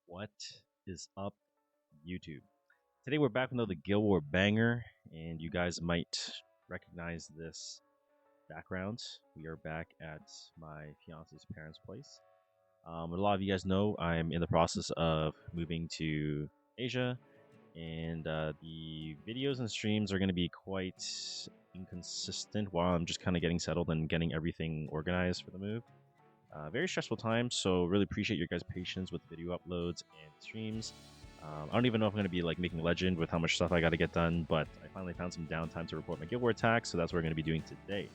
What is up, YouTube? Today we're back with another Guild War banger, and you guys might recognize this background. We are back at my fiance's parents' place. A lot of you guys know I'm in the process of moving to Asia, and the videos and streams are going to be quite inconsistent while I'm just kind of getting settled and getting everything organized for the move. Very stressful time, so really appreciate your guys' patience with video uploads and streams. I don't even know if I'm going to be like making Legend with how much stuff I got to get done, but I finally found some downtime to report my Guild War attack, so that's what we're going to be doing today.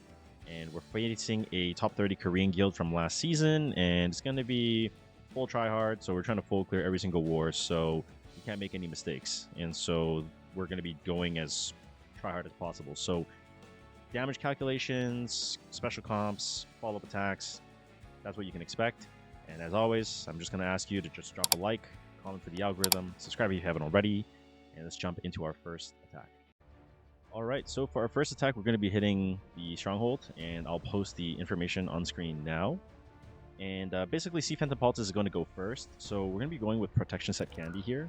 And we're facing a top 30 Korean guild from last season, and it's going to be full tryhard, so we're trying to full clear every single war, so you can't make any mistakes. And so we're going to be going as tryhard as possible. So damage calculations, special comps, follow-up attacks, that's what you can expect. And as always, I'm just going to ask you to just drop a like, comment for the algorithm, subscribe if you haven't already, and let's jump into our first attack. Alright, so for our first attack, we're going to be hitting the stronghold, and I'll post the information on screen now. And basically, Sea Phantom Politics is going to go first, so we're going to be going with Protection Set Candy here,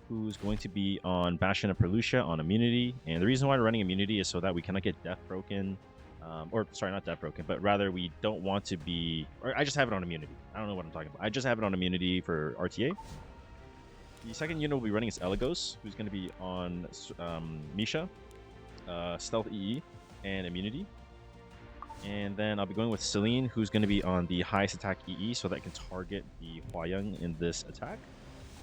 who's going to be on Bastion of Perlucia on Immunity. And the reason why we're running Immunity is so that we cannot get Death Broken. Or sorry, not Death Broken, but rather we don't want to be... Or I just have it on Immunity. I don't know what I'm talking about. I just have it on Immunity for RTA. The second unit we'll be running is Elegos, who's going to be on Misha, Stealth EE, and Immunity. And then I'll be going with Celine, who's going to be on the highest attack EE, so that I can target the Huayang in this attack.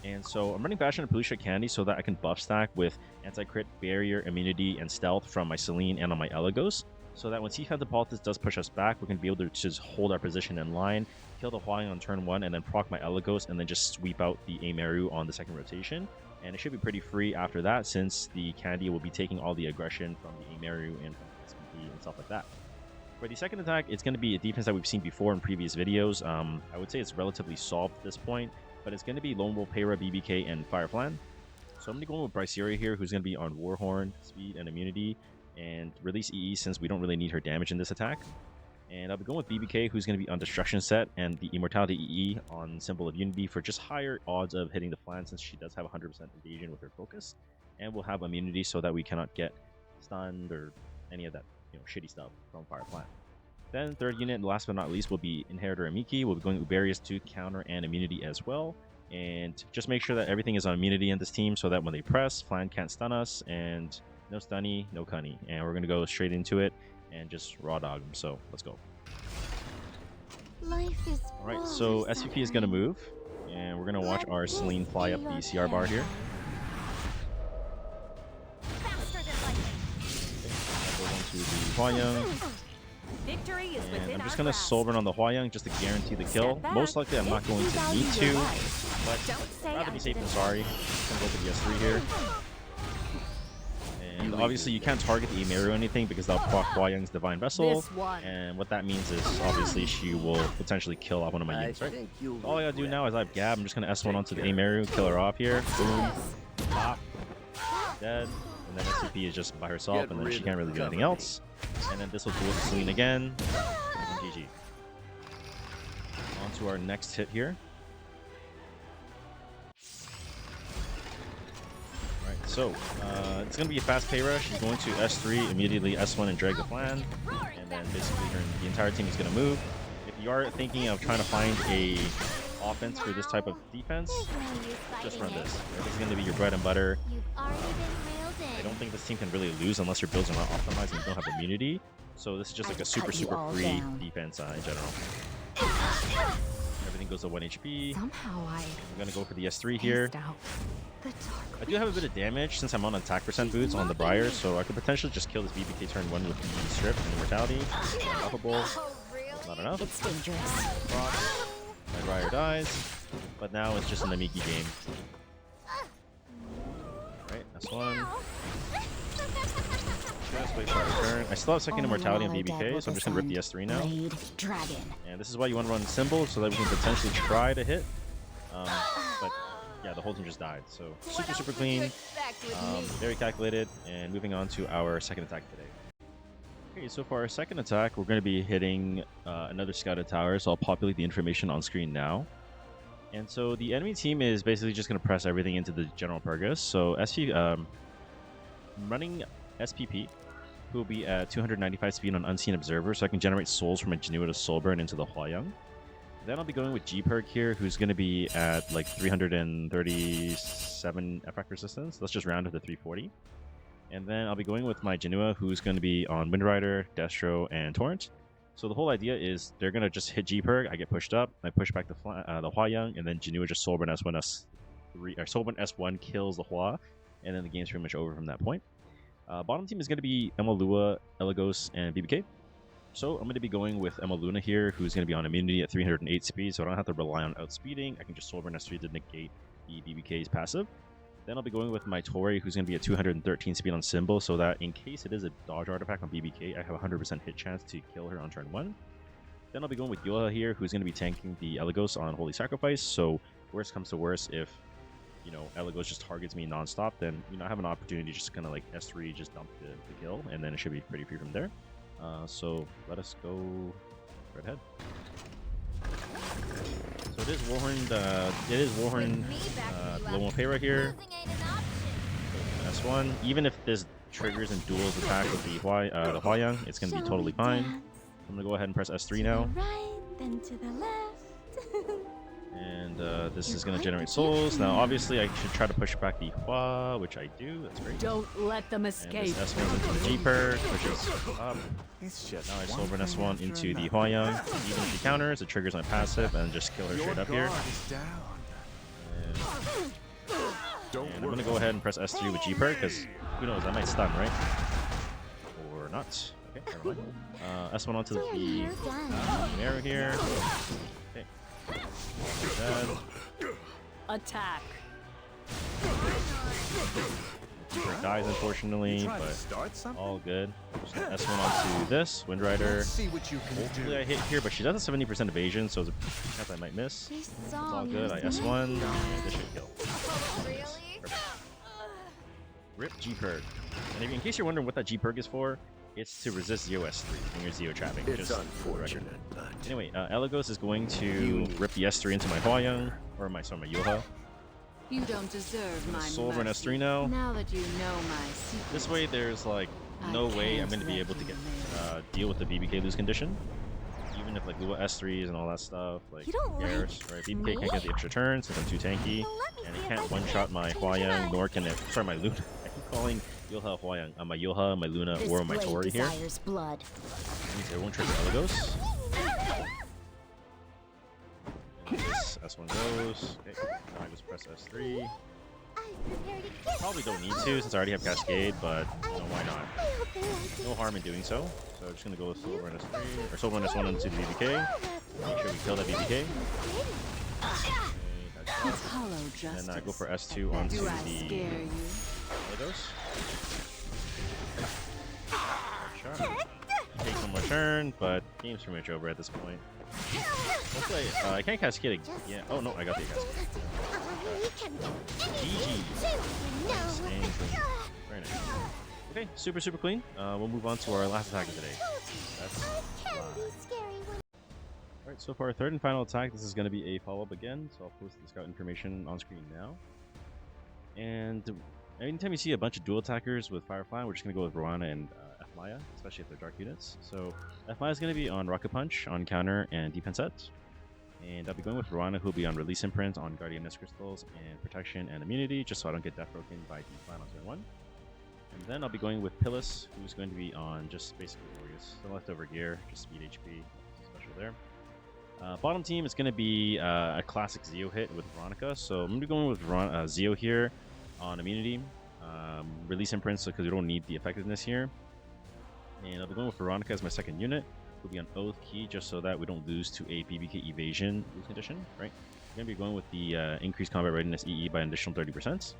And so I'm running Bastion of Perlucia Candy so that I can buff stack with Anti-Crit, Barrier, Immunity, and Stealth from my Celine and on my Elegos, so that when Sea Phantom Politics does push us back, we're going to be able to just hold our position in line, kill the Huayang on turn 1, and then proc my Elegos, and then just sweep out the Amaru on the second rotation. And it should be pretty free after that, since the Candy will be taking all the aggression from the Amaru and from SPP and stuff like that. For the second attack, it's going to be a defense that we've seen before in previous videos. I would say it's relatively solved at this point, but it's going to be Lone Wolf Peira, BBK, and Fireflan. So I'm going to go with Bryceria here, who's going to be on Warhorn, Speed, and Immunity, and release EE since we don't really need her damage in this attack. And I'll be going with BBK, who's going to be on Destruction Set, and the Immortality EE on Symbol of Unity for just higher odds of hitting the flan, since she does have 100% evasion with her focus. And we'll have immunity so that we cannot get stunned or any of that shitty stuff from Fireflan. Then third unit, and last but not least, will be Inheritor Amiki. We'll be going Uberius to counter and immunity as well. And just make sure that everything is on immunity in this team so that when they press, Flan can't stun us, and no stunny, no cunny. And we're going to go straight into it and just raw dog them. So let's go. Alright, so SVP is going to move, and we're going to watch our Celine fly up the CR bar here. Go into the Huayang. And I'm just going to soul burn on the Huayang just to guarantee the kill. Most likely I'm not going to need to, but rather be safe than sorry. I'm going to go for the S3 here. And obviously you can't target the Amaru or anything because that'll proc Huayang's Divine Vessel. And what that means is obviously she will potentially kill off one of my units, right? So all I gotta do now is I have Gab. I'm just going to S1 onto the Amaru, kill her off here. Boom. Pop. Dead. And then SCP is just by herself, and then she can't really do anything else. And then this will duel Celine again. And GG. On to our next hit here. Alright, so it's going to be a fast Peira. She's going to S3, immediately S1 and drag the flan. And then basically the entire team is going to move. If you are thinking of trying to find a offense for this type of defense, just run this. This is going to be your bread and butter. I don't think this team can really lose unless your builds are not optimized and you don't have immunity. So this is just like a super free defense in general. Everything goes to 1 HP. I'm going to go for the S3 here. I do have a bit of damage since I'm on attack percent boots on the Briar, so I could potentially just kill this BBK turn 1 with the Strip and Immortality. Unstoppable. Not enough. It's dangerous. My Briar dies, but now it's just an Amiki game. Right, that's one. Just wait for our turn. I still have second Immortality on BBK, so I'm just going to rip the S3 now. And this is why you want to run Symbol, so that we can potentially try to hit. But yeah, the whole team just died. So super clean, very calculated, and moving on to our second attack today. Okay, so for our second attack, we're going to be hitting another scouted tower, so I'll populate the information on screen now. And so the enemy team is basically just going to press everything into the General Purgus. So running SPP, who will be at 295 speed on Unseen Observer, so I can generate souls from a Genua to Soulburn into the Huayang. Then I'll be going with Gpurg here, who's going to be at like 337 effect resistance. Let's just round it to 340. And then I'll be going with my Genua, who's going to be on Windrider, Destro, and Torrent. So the whole idea is they're going to just hit Gpurg, I get pushed up, I push back the Huayang, and then Genua just Soulburn S1, S3, or Soulburn S1 kills the Hua, and then the game's pretty much over from that point. Bottom team is going to be ML Lua, Elagos, and BBK. So I'm going to be going with ML Luna here, who's going to be on immunity at 308 speed, so I don't have to rely on outspeeding. I can just Soulburn S3 to negate the BBK's passive. Then I'll be going with my Tori, who's going to be at 213 speed on Symbol, so that in case it is a dodge artifact on BBK, I have a 100% hit chance to kill her on turn 1. Then I'll be going with Yoha here, who's going to be tanking the Elagos on Holy Sacrifice, so worst comes to worst, if Elagos just targets me non-stop, then I have an opportunity to just kind of like S3, just dump the kill, and then it should be pretty free from there. So let us go right ahead. So it is Warhorn, ML Peira here. S1. Even if this triggers and duels attack with the Huayang, it's going to be totally fine. I'm going to go ahead and press S3 now. Then to the left. And this is going to generate souls. Now, obviously, I should try to push back the Hua, which I do. That's great. Don't let them escape. And this S1 into the Gpurg, pushes up. Now I Soulburn S1 into the Huayang. Even if she counters, it triggers my passive and just kill her straight up here. And I'm going to go ahead and press S3 with Gpurg, because who knows, I might stun, right? Or not. Okay, never mind. S1 onto the arrow here. Okay. Attack. Gpurg dies, unfortunately, but all good. Just S1 onto this, Windrider. Hopefully I hit here, but she does have 70% evasion, so there's a chance I might miss. It's all good. I S1, and this should kill. Rip Gpurg. And in case you're wondering what that Gpurg is for, it's to resist Zeo S3 when you're Zeo trapping. It's unfortunate, but... Anyway, Elagos is going to rip the S3 into my Huayang, or my Yoha. You don't deserve my Soulburn mercy. S3 now. Now that you know my secret. This way, there's like no way I'm going to be able to get deal with the BBK lose condition. Even if like Lua S3s and all that stuff, like Garrus, right? BBK can't get the extra turn since I'm too tanky, and it can't one-shot my Huayang, nor can it. Sorry, my Luna. I keep calling Yoha Huayang. My Yoha, my Luna, or my Tori here. Blood. Means everyone trigger Elagos. This S1 goes. Okay, now I just press S3. Probably don't need to since I already have Cascade, but why not? No harm in doing so. So I'm just gonna go with Soulburn S3 or Soulburn S1 into the BBK. Make sure we kill that BBK. Okay, and then I go for S2 onto the Elagos. Takes one more turn, but game's pretty much over at this point. Hopefully, I can't Cascade again. Yeah. Oh no, I got the Cascade. GG. Nice and clean. Very nice. Okay, super clean. We'll move on to our last attack of the day. That's Alright, so for our third and final attack, this is going to be a follow-up again, so I'll post the scout information on screen now. And anytime you see a bunch of dual attackers with Firefly, we're just going to go with Roana and F-Maya, especially if they're dark units. So F-Maya is going to be on Rocket Punch, on counter, and defense set. And I'll be going with Roana, who will be on Release Imprint, on Guardian Nest Crystals, and Protection and Immunity, just so I don't get death broken by Define on turn 1. And then I'll be going with Pillis, who's going to be on just basically Glorious. The leftover gear, just speed HP, special there. Bottom team is going to be a classic Zeo hit with Veronica, so I'm going to be going with Zeo here on Immunity. Release Imprint, because we don't need the effectiveness here. And I'll be going with Veronica as my second unit. We'll be on Oath Key, just so that we don't lose to a BBK evasion lose condition, right? I'm going to be going with the increased combat readiness EE by an additional 30%.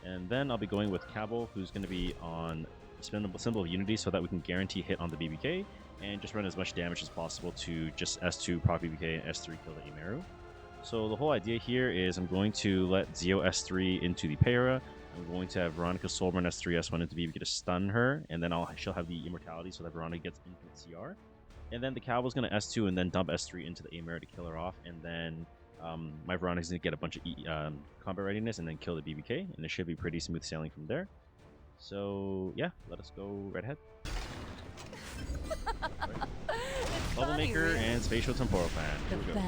And then I'll be going with Cabal, who's going to be on Symbol of Unity, so that we can guarantee hit on the BBK and just run as much damage as possible to just S2 proc BBK and S3 kill the Imeru. So the whole idea here is I'm going to let Zeo S3 into the Peira. I'm going to have Veronica Soulburn S3 S1 into BBK to stun her, and then she'll have the Immortality so that Veronica gets infinite CR. And then the Caval's going to S2 and then dump S3 into the Aemera to kill her off, and then My Veronica's going to get a bunch of combat readiness and then kill the BBK, and it should be pretty smooth sailing from there. So, yeah, let us go right ahead. Right. Troublemaker and Spatial Temporal Fan. Here we go.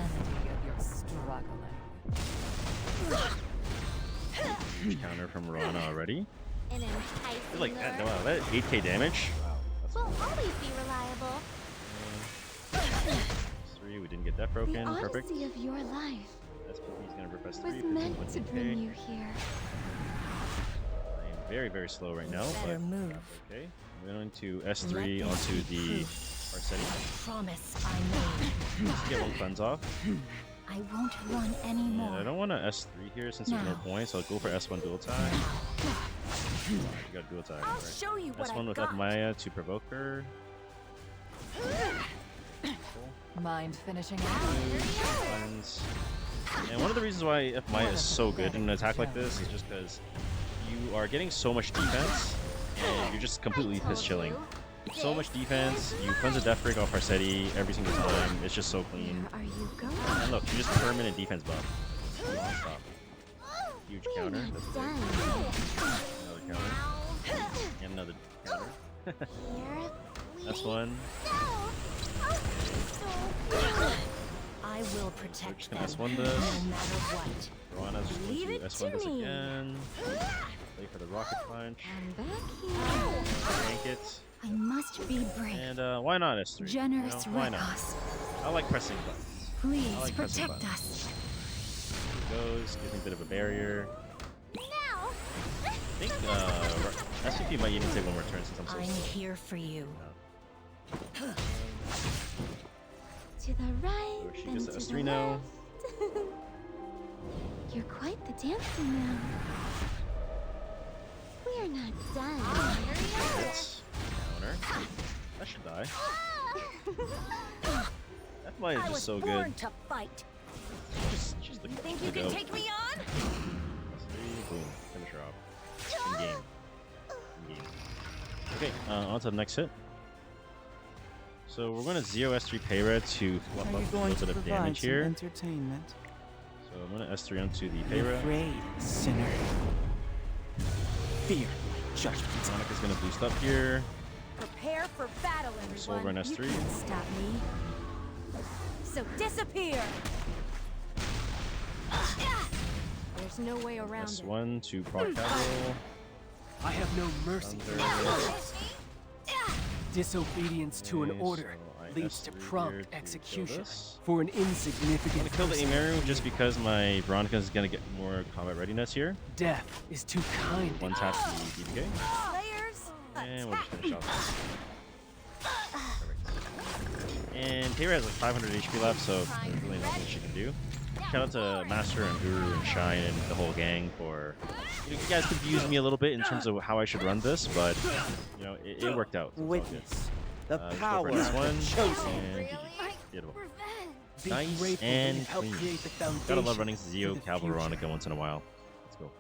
Huge counter from Rana already. An I enticing feel like that, lure wow, that 8k damage. Wow, that's will cool. always be reliable. 3, we didn't get that broken. The Perfect. odyssey of your life SPP is going to rip us was 3, meant to bring 15.2k. you here. I am very, very slow right now, but Better move. that's okay. I'm going to S3 onto the Arsetti. Promise I made. Just get one cleanse off. I won't run And anymore. I don't want to S3 here since there's no point, so I'll go for S1 dual tag. You got dual tag. I'll Right. show you what S1 I with got. Maya to provoke her. Mind finishing out? Cleanse. And one of the reasons why F Maya is so good in an attack like this is just because you are getting so much defense and you're just completely piss chilling. So much defense, you cleanse a Death Break off Arsetti every single time, it's just so clean. Where are you going? And look, you just permanent defense buff. Non-stop. Huge We're counter, not that's good. done. Another counter. And another counter. Here we That's one. I will So we're protect just them, gonna S1 no this. matter what. Piranha's just Leave going to it S1 to this me. again. Wait for the rocket punch. I'm back here. Yank it. I must be brave. And why not S3? Generous you know, why not? Rekos, I like pressing buttons. please I like pressing protect buttons. us. Goes, gives me a bit of a barrier. Now. I think SVP might even take one more turn since I'm so I'm slow. here for you. To the right, Yoshi then gets to the the S3 now. left. You're quite the dancer now. We're not done. Hits. Counter. That should die. That Maya is I just was so born good. to fight. She's the, You think she's you the can goat. take me on? S3, boom. Finish her off. In game. In game. Okay, on to the next hit. So we're going to 0 S3 Peira to fluff Are up you a going little to bit of provide damage some here. entertainment? So I'm going to S3 onto the Be Peira. afraid, sinner. Fear my judgment. Monica's going to boost up here. Prepare for battle, Soul Run everyone. You S3. can't stop me. So disappear. There's no way around it. S1 to proc capital. I have no mercy. Thunder. Disobedience to an Okay, order so I leads to S3 here prompt to kill execution this. for an I'm insignificant going to kill the person. Emiru just because my Veronica is going to get more combat readiness here. Death is too kind. One tap the BBK. Slayers, And we'll just attack. finish off this. Perfect. And Peira has like 500 HP left, so there's really nothing she can do. Shout out to Master and Guru and Shine and the whole gang for, you know, you guys confused me a little bit in terms of how I should run this, but you know, it worked out. So it's all good. Witness the Let's go power for this of the one. chosen. And beautiful. Be Nice grateful that and you've helped clean. create the foundation Gotta love running for Zio the Cal future. Veronica once in a while. Let's go.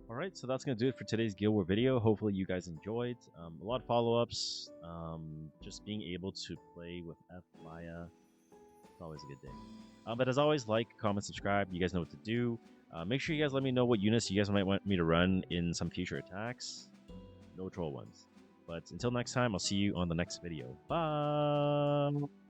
Alright, so that's going to do it for today's Guild War video. Hopefully you guys enjoyed. A lot of follow-ups. Just being able to play with F Maya. It's always a good day. But as always, like, comment, subscribe. You guys know what to do. Make sure you guys let me know what units you guys might want me to run in some future attacks. No troll ones. But until next time, I'll see you on the next video. Bye!